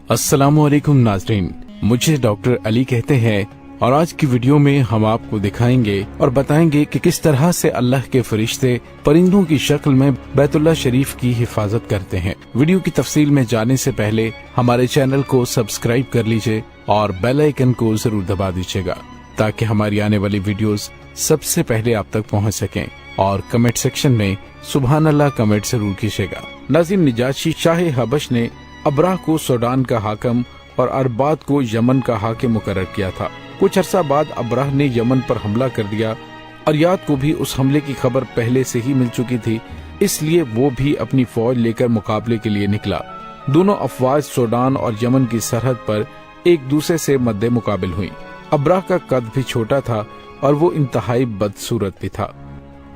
अस्सलाम वालेकुम नाज़रीन, मुझे डॉक्टर अली कहते हैं और आज की वीडियो में हम आपको दिखाएंगे और बताएंगे कि किस तरह से अल्लाह के फरिश्ते परिंदों की शक्ल में बैतुल्लाह शरीफ की हिफाजत करते हैं। वीडियो की तफसील में जाने से पहले हमारे चैनल को सब्सक्राइब कर लीजिए और बेल आइकन को जरूर दबा दीजिएगा ताकि हमारी आने वाली वीडियोस सबसे पहले आप तक पहुंच सकें। और कमेंट सेक्शन में सुभान अल्लाह कमेंट जरूर कीजिएगा। नाज़रीन, नजाशी शाह हबश ने अब्राह को सूडान का हाकिम और अरबाद को यमन का हाकिम मुकर्रर किया था। कुछ अरसा बाद अब्राह ने यमन पर हमला कर दिया। अरियाद को भी उस हमले की खबर पहले से ही मिल चुकी थी, इसलिए वो भी अपनी फौज लेकर मुकाबले के लिए निकला। दोनों अफवाज सूडान और यमन की सरहद पर एक दूसरे से मद्दे मुकाबिल हुई। अब्राह का कद भी छोटा था और वो इंतहाई बदसूरत भी था।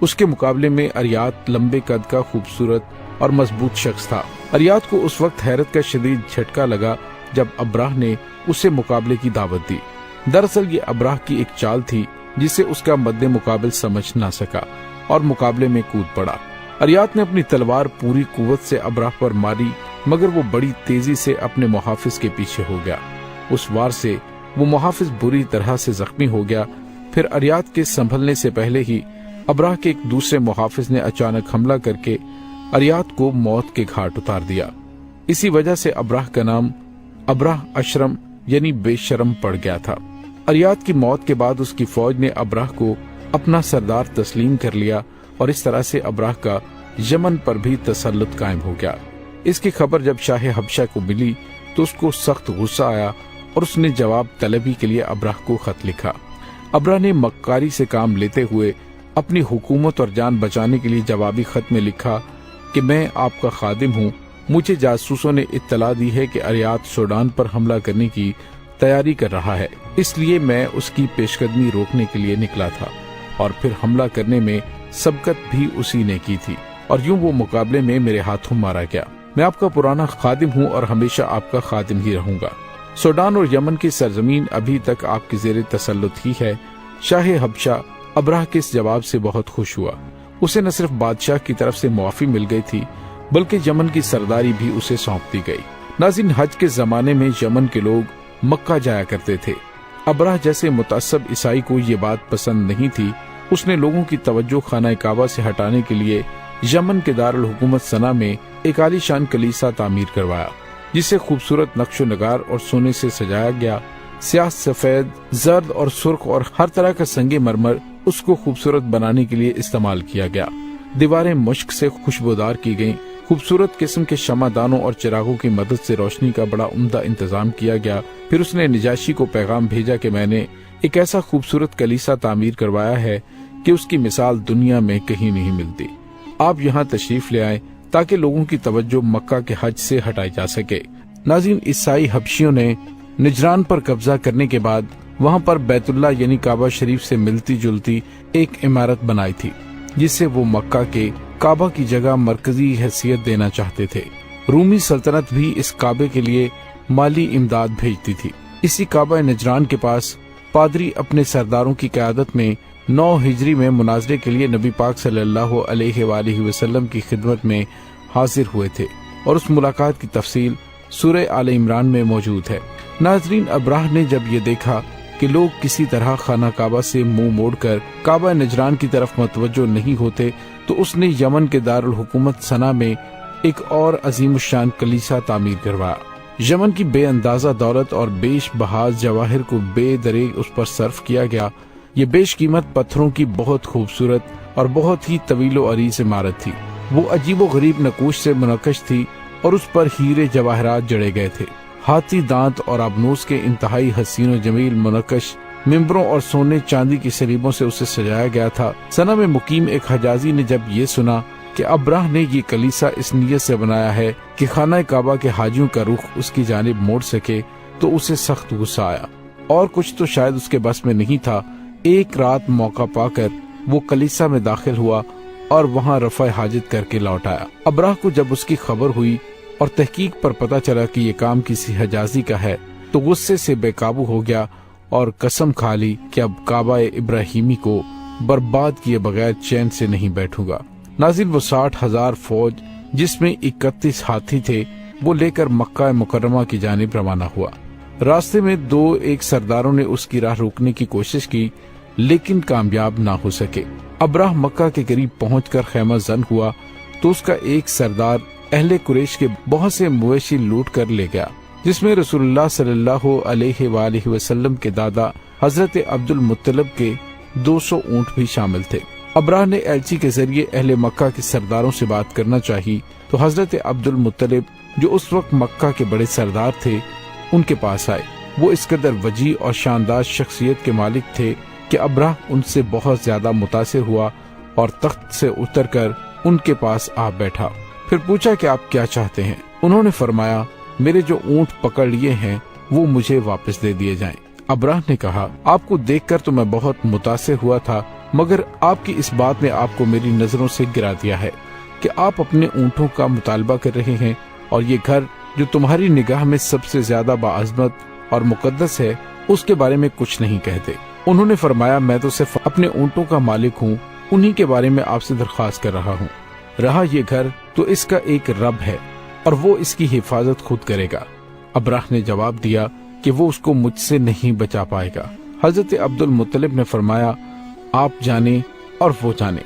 उसके मुकाबले में अरियाद लंबे कद का खूबसूरत और मजबूत शख्स था। अरियाद को उस वक्त हैरत का शदीद झटका लगा जब अब्राह ने उसे मुकाबले की दावत दी। दरअसल ये अब्राह की एक चाल थी जिसे उसका मद्दे मुकाबिल समझ ना सका और मुकाबले में कूद पड़ा। अरियाद ने अपनी तलवार पूरी कुव्वत से अब्राह पर मारी, मगर वो बड़ी तेजी से अपने मुहाफिज के पीछे हो गया। उस वार से वो मुहाफिज बुरी तरह से जख्मी हो गया। फिर अरियाद के संभलने से पहले ही अब्राह के एक दूसरे मुहाफिज ने अचानक हमला करके अरियाद को मौत के घाट उतार दिया। इसी वजह से अब्राह का नाम अब्राह अशरम यानी बेशरम पड़ गया था। अरियाद की मौत के बाद उसकी फौज ने अब्राह को अपना सरदार तस्लीम कर लिया और इस तरह से अब्राह का यमन पर भी तसल्लुत कायम हो गया। इसकी खबर जब शाह हबशा को मिली तो उसको सख्त गुस्सा आया और उसने जवाब तलबी के लिए अब्राह को खत लिखा। अब्राह ने मक्कारी से काम लेते हुए अपनी हुकूमत और जान बचाने के लिए जवाबी खत में लिखा कि मैं आपका खादिम हूँ। मुझे जासूसों ने इत्तला दी है कि अरियाद सूडान पर हमला करने की तैयारी कर रहा है, इसलिए मैं उसकी पेशकदमी रोकने के लिए निकला था और फिर हमला करने में सबकत भी उसी ने की थी और यूं वो मुकाबले में मेरे हाथों मारा गया। मैं आपका पुराना खादिम हूँ और हमेशा आपका खादिम ही रहूंगा। सूडान और यमन की सरजमीन अभी तक आपके ज़ेरे तसल्लुत ही है। शाह हबशा अब्राह के इस जवाब से बहुत खुश हुआ। उसे न सिर्फ बादशाह की तरफ से मुआफी मिल गई थी, बल्कि यमन की सरदारी भी उसे सौंप दी गई। नाज़रीन, हज के जमाने में यमन के लोग मक्का जाया करते थे। अब्राह जैसे मुतअस्सब ईसाई को ये बात पसंद नहीं थी। उसने लोगों की तवज्जो खाना काबा से हटाने के लिए यमन के दारुल हुकूमत सना में एक आलीशान कलीसा तामीर करवाया, जिसे खूबसूरत नक्शो नगार और सोने से सजाया गया। स्याह, सफेद, जर्द और सुर्ख और हर तरह का संगे मरमर उसको खूबसूरत बनाने के लिए इस्तेमाल किया गया। दीवारें मुश्क से खुशबूदार की गईं। खूबसूरत किस्म के शमादानों और चिरागों की मदद से रोशनी का बड़ा उम्दा इंतजाम किया गया। फिर उसने निजाशी को पैगाम भेजा कि मैंने एक ऐसा खूबसूरत कलीसा तामीर करवाया है कि उसकी मिसाल दुनिया में कहीं नहीं मिलती। आप यहाँ तशरीफ ले आए ताकि लोगों की तवज्जो मक्का के हज से हटाई जा सके। नाज़रीन, ईसाई हबशियों ने निजरान पर कब्जा करने के बाद वहाँ पर बैतुल्लाह यानी काबा शरीफ से मिलती जुलती एक इमारत बनाई थी, जिसे वो मक्का के काबा की जगह मरकजी हैसियत देना चाहते थे। रूमी सल्तनत भी इस काबे के लिए माली इमदाद भेजती थी। इसी काबा निजरान के पास पादरी अपने सरदारों की क़यादत में 9 हिजरी में मुनाजरे के लिए नबी पाक सल्लल्लाहु अलैहि वसल्लम की खिदमत में हाजिर हुए थे और उस मुलाकात की तफसील सूरह आले इमरान में मौजूद है। नाज़रीन, अब्राह ने जब ये देखा कि लोग किसी तरह खाना काबा से मुंह मोड़कर काबा निजरान की तरफ मतवज्जो नहीं होते, तो उसने यमन के दारुल हुकूमत सना में एक और अजीम शान कलीसा तामीर करवाया। यमन की बेअंदाजा दौलत और बेश बहाज जवाहिर को बेदरेग उस पर सर्फ किया गया। ये बेश कीमत पत्थरों की बहुत खूबसूरत और बहुत ही तवीलो अरीज इमारत थी। वो अजीबो गरीब नकूश से मुनक्कश थी और उस पर हीरे जवाहरात जड़े गए थे। हाथी दांत और अबनूस के इंतहाई हसीन जमील मुनक्कश मिंबरों और सोने चांदी की सलीबों से उसे सजाया गया था। सना में मुकीम एक हजाजी ने जब ये सुना कि अब्राह ने ये कलीसा इस नियत से बनाया है कि खाना काबा के हाजियों का रुख उसकी जानिब मोड़ सके, तो उसे सख्त गुस्सा आया और कुछ तो शायद उसके बस में नहीं था। एक रात मौका पाकर वो कलीसा में दाखिल हुआ और वहाँ रफ़ा हाजित करके लौट आया। अब्राह को जब उसकी खबर हुई और तहकीक पर पता चला कि ये काम किसी हजाजी का है, तो गुस्से से बेकाबू हो गया और कसम खा ली कि अब काबा इब्राहिमी को बर्बाद किए बगैर चैन से नहीं बैठूंगा। नाज़रीन, वो 60,000 फौज जिसमें 31 हाथी थे वो लेकर मक्का मुकर्रमा की जानिब रवाना हुआ। रास्ते में एक सरदारों ने उसकी राह रोकने की कोशिश की, लेकिन कामयाब ना हो सके। अब्राह मक्का के करीब पहुंचकर खैमा जन हुआ तो उसका एक सरदार अहले कुरैश के बहुत से मवेशी लूट कर ले गया, जिसमें रसूलुल्लाह सल्लल्लाहु अलैहि वसल्लम के दादा हजरत अब्दुल मुत्तलिब के 200 ऊंट भी शामिल थे। अब्राह ने एलची के जरिए अहले मक्का के सरदारों से बात करना चाही तो हजरत अब्दुल मुत्तलिब, जो उस वक्त मक्का के बड़े सरदार थे, उनके पास आए। वो इस कदर वजी और शानदार शख्सियत के मालिक थे कि अब्राह उनसे बहुत ज्यादा मुतासिर हुआ और तख्त से उतरकर उनके पास आ बैठा। फिर पूछा कि आप क्या चाहते हैं। उन्होंने फरमाया, मेरे जो ऊंट पकड़ लिए हैं वो मुझे वापस दे दिए जाएं। अब्राह ने कहा, आपको देखकर तो मैं बहुत मुतासिर हुआ था, मगर आपकी इस बात ने आपको मेरी नजरों से गिरा दिया है कि आप अपने ऊंटों का मुतालबा कर रहे हैं और ये घर जो तुम्हारी निगाह में सबसे ज्यादा बाअज़मत और मुकद्दस है, उसके बारे में कुछ नहीं कहते। उन्होंने फरमाया, मैं तो सिर्फ अपने ऊंटों का मालिक हूँ, उन्हीं के बारे में आपसे दरख्वास्त कर रहा हूँ। रहा ये घर तो इसका एक रब है और वो इसकी हिफाजत खुद करेगा। अब्राह ने जवाब दिया कि वो उसको मुझसे नहीं बचा पाएगा। हजरत अब्दुल मुत्तलिब ने फरमाया, आप जाने और वो जाने।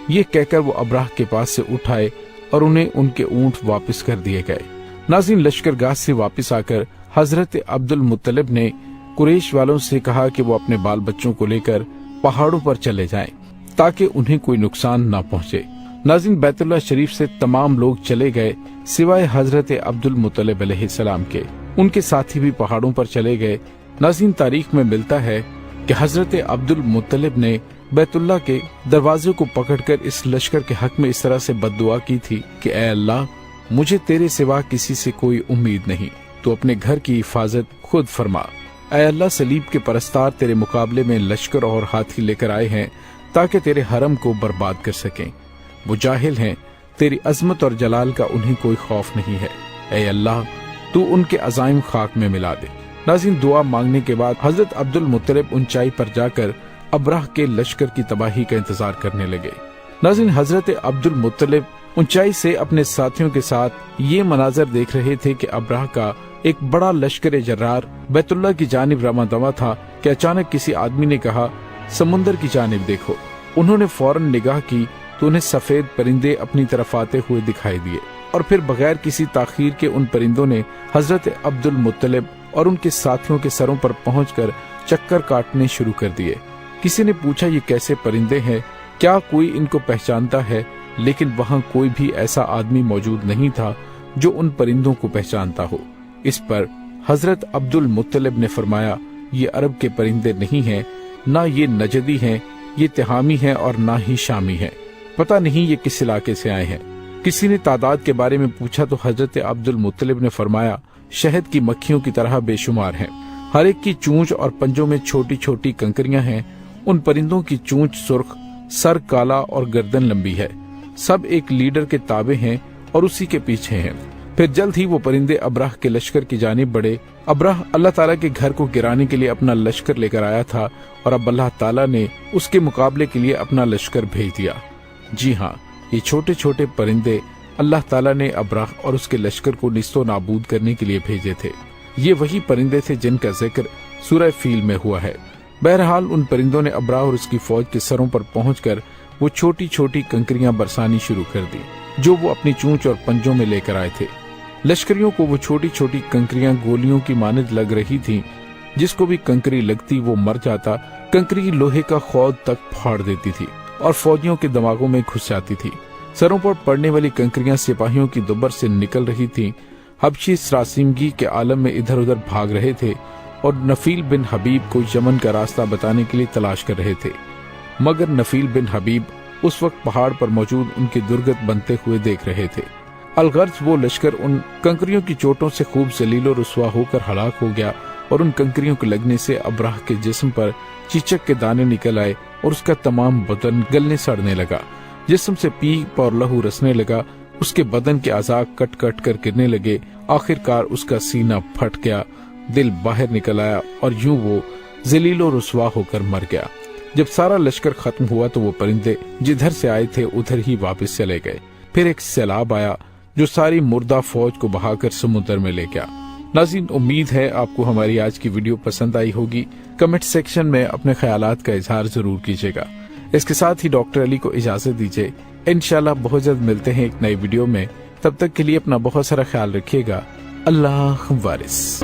ये कहकर वो अब्राह के पास से उठाए और उन्हें उनके ऊंट वापस कर दिए गए। नाज़रीन, लश्करगाह से वापस आकर हजरत अब्दुल मुत्तलिब ने कुरैश वालों से कहा कि वो अपने बाल बच्चों को लेकर पहाड़ों पर चले जाएं, ताकि उन्हें कोई नुकसान न पहुंचे। नाज़रीन, बैतुल्लाह शरीफ से तमाम लोग चले गए सिवाय हजरत अब्दुल मुत्तलिब अलैहिस्सलाम के। उनके साथी भी पहाड़ों पर चले गए। नाज़रीन, तारीख में मिलता है कि हजरत अब्दुल मुत्तलिब ने बैतुल्लाह के दरवाजे को पकड़कर इस लश्कर के हक में इस तरह से बद्दुआ की थी कि ऐ अल्लाह, मुझे तेरे सिवा किसी से कोई उम्मीद नहीं, तो अपने घर की हिफाजत खुद फरमा। ऐ अल्लाह, सलीब के परस्तार तेरे मुकाबले में लश्कर और हाथी लेकर आए हैं ताकि तेरे हरम को बर्बाद कर सकें। वो जाहिल हैं, तेरी अजमत और जलाल का उन्हें कोई खौफ नहीं है। ऐ अल्लाह, तू उनके अज़ाइम खाक में मिला दे। नाज़रीन, दुआ मांगने के बाद हजरत अब्दुल मुत्तलिब ऊंचाई पर जाकर अब्राह के लश्कर की तबाही का इंतजार करने लगे। नाज़रीन, हजरत अब्दुल मुत्तलिब ऊंचाई से अपने साथियों के साथ ये मनाजर देख रहे थे कि अब्राह का एक बड़ा लश्कर जर्रार बैतुल्लाह की जानिब रवां दवा था कि अचानक किसी आदमी ने कहा, समुंदर की जानिब देखो। उन्होंने फौरन निगाह की तो उन्हें सफेद परिंदे अपनी तरफ आते हुए दिखाई दिए और फिर बगैर किसी ताखीर के उन परिंदों ने हजरत अब्दुल मुत्तलिब और उनके साथियों के सरों पर पहुंचकर चक्कर काटने शुरू कर दिए। किसी ने पूछा, ये कैसे परिंदे हैं, क्या कोई इनको पहचानता है? लेकिन वहां कोई भी ऐसा आदमी मौजूद नहीं था जो उन परिंदों को पहचानता हो। इस पर हजरत अब्दुल मुत्तलिब ने फरमाया, ये अरब के परिंदे नहीं हैं, ना ये नजदी हैं, ये तिहामी हैं और ना ही शामी हैं। पता नहीं ये किस इलाके से आए हैं। किसी ने तादाद के बारे में पूछा तो हजरत अब्दुल मुत्तलिब ने फरमाया, शहद की मक्खियों की तरह बेशुमार हैं। हर एक की चूंच और पंजों में छोटी छोटी कंकरियां हैं। उन परिंदों की चूंच सुर्ख, सर काला और गर्दन लंबी है। सब एक लीडर के ताबे हैं और उसी के पीछे हैं। फिर जल्द ही वो परिंदे अब्राह के लश्कर की जानिब बढ़े। अब्राह अल्लाह ताला के घर को गिराने के लिए अपना लश्कर लेकर आया था और अब अल्लाह ताला ने उसके मुकाबले के लिए अपना लश्कर भेज दिया। जी हाँ, ये छोटे छोटे परिंदे अल्लाह ताला ने अब्राह और उसके लश्कर को निस्तो नाबूद करने के लिए भेजे थे। ये वही परिंदे थे जिनका जिक्र सूरह फील में हुआ है। बहरहाल उन परिंदों ने अब्राह और उसकी फौज के सरों पर पहुंचकर वो छोटी छोटी कंकरियां बरसानी शुरू कर दी जो वो अपनी चूंच और पंजों में लेकर आए थे। लश्करियों को वो छोटी छोटी कंकरियां गोलियों की मानद लग रही थीं। जिसको भी कंकरी लगती वो मर जाता। कंकरी लोहे का खौद तक फाड़ देती थी और फौजियों के दिमागों में घुस जाती थी। सरों पर पड़ने वाली कंकरियां सिपाहियों की दुबर से निकल रही थीं। हबशी सरासिमगी के आलम में इधर उधर भाग रहे थे और नफील बिन हबीब को यमन का रास्ता बताने के लिए तलाश कर रहे थे, मगर नफील बिन हबीब उस वक्त पहाड़ पर मौजूद उनकी दुर्गत बनते हुए देख रहे थे। अलगर्ज वो लश्कर उन कंकरियों की चोटों से खूब जलीलो रुस्वा होकर हलाक हो गया और उन कंकरियों के लगने से अब्राह के जिस्म पर चीचक के दाने निकल आए और उसका तमाम बदन गलने सड़ने लगा। जिस्म से पीप और लहू रसने लगा। उसके बदन के अज़ा कट कट कर गिरने लगे। आखिरकार उसका सीना फट गया, दिल बाहर निकल आया और यूं वो जलीलो रुस्वा होकर मर गया। जब सारा लश्कर खत्म हुआ तो वो परिंदे जिधर से आए थे उधर ही वापस चले गए। फिर एक सैलाब आया जो सारी मुर्दा फौज को बहाकर समुद्र में ले गया। नाज़रीन, उम्मीद है आपको हमारी आज की वीडियो पसंद आई होगी। कमेंट सेक्शन में अपने ख्यालात का इजहार जरूर कीजिएगा। इसके साथ ही डॉक्टर अली को इजाजत दीजिए। इंशाल्लाह बहुत जल्द मिलते हैं एक नई वीडियो में। तब तक के लिए अपना बहुत सारा ख्याल रखिएगा। अल्लाह वारिस।